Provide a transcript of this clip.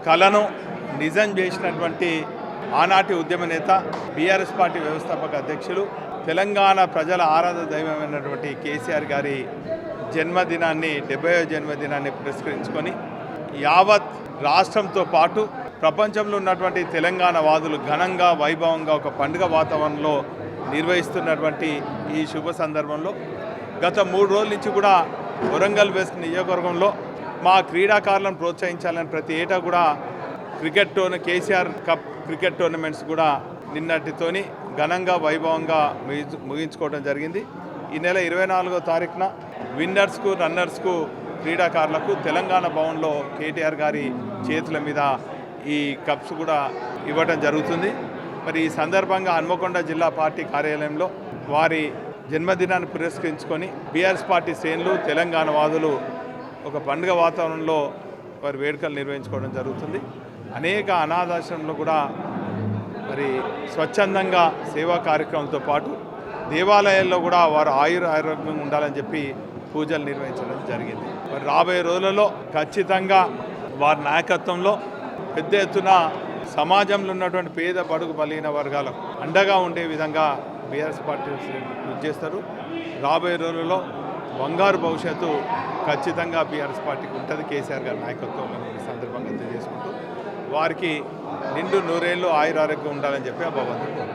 కళను నిజం చేసినటువంటి ఆనాటి ఉద్యమ నేత బీఆర్ఎస్ పార్టీ వ్యవస్థాపక అధ్యక్షులు తెలంగాణ ప్రజల ఆరాధ దైవమైనటువంటి కేసీఆర్ గారి జన్మదినాన్ని 70వ జన్మదినాన్ని పురస్కరించుకొని యావత్ రాష్ట్రంతో పాటు ప్రపంచంలో ఉన్నటువంటి తెలంగాణ వాదులు ఘనంగా వైభవంగా ఒక పండుగ వాతావరణంలో నిర్వహిస్తున్నటువంటి ఈ శుభ సందర్భంలో గత 3 రోజుల నుంచి కూడా వరంగల్ వెస్ట్ నియోజకవర్గంలో మా క్రీడాకారులను ప్రోత్సహించాలని ప్రతి ఏటా కూడా కేసీఆర్ కప్ క్రికెట్ టోర్నమెంట్స్ కూడా నిన్నటితోని ఘనంగా వైభవంగా ముగించుకోవడం జరిగింది. ఈ నెల 24వ తారీఖున విన్నర్స్కు రన్నర్స్కు క్రీడాకారులకు తెలంగాణ భవన్లో కేటీఆర్ గారి చేతుల మీద ఈ కప్స్ కూడా ఇవ్వడం జరుగుతుంది. మరి ఈ సందర్భంగా హన్మకొండ జిల్లా పార్టీ కార్యాలయంలో వారి జన్మదినాన్ని పురస్కరించుకొని బీఆర్ఎస్ పార్టీ శ్రేణులు తెలంగాణ వాదులు ఒక పండుగ వాతావరణంలో వారి వేడుకలు నిర్వహించుకోవడం జరుగుతుంది. అనేక అనాథాశ్రమంలో కూడా మరి స్వచ్ఛందంగా సేవా కార్యక్రమంతో పాటు దేవాలయాల్లో కూడా వారు ఆరోగ్యంగా ఉండాలని చెప్పి పూజలు నిర్వహించడం జరిగింది. మరి రాబోయే రోజులలో ఖచ్చితంగా వారి నాయకత్వంలో పెద్ద ఎత్తున సమాజంలో ఉన్నటువంటి పేద బడుగు బలహీన వర్గాలకు అండగా ఉండే విధంగా బీఆర్ఎస్ పార్టీ కృషి చేస్తారు. రాబోయే రోజులలో బంగారు భవిష్యత్తు ఖచ్చితంగా బీఆర్ఎస్ పార్టీకి ఉంటుంది. కేసీఆర్ గారి నాయకత్వంలో ఈ సందర్భంగా తెలియజేసుకుంటూ వారికి నిండు 100 ఏళ్ళు ఆయురారోగ్యం ఉండాలని చెప్పి ఆ భగవంతుడు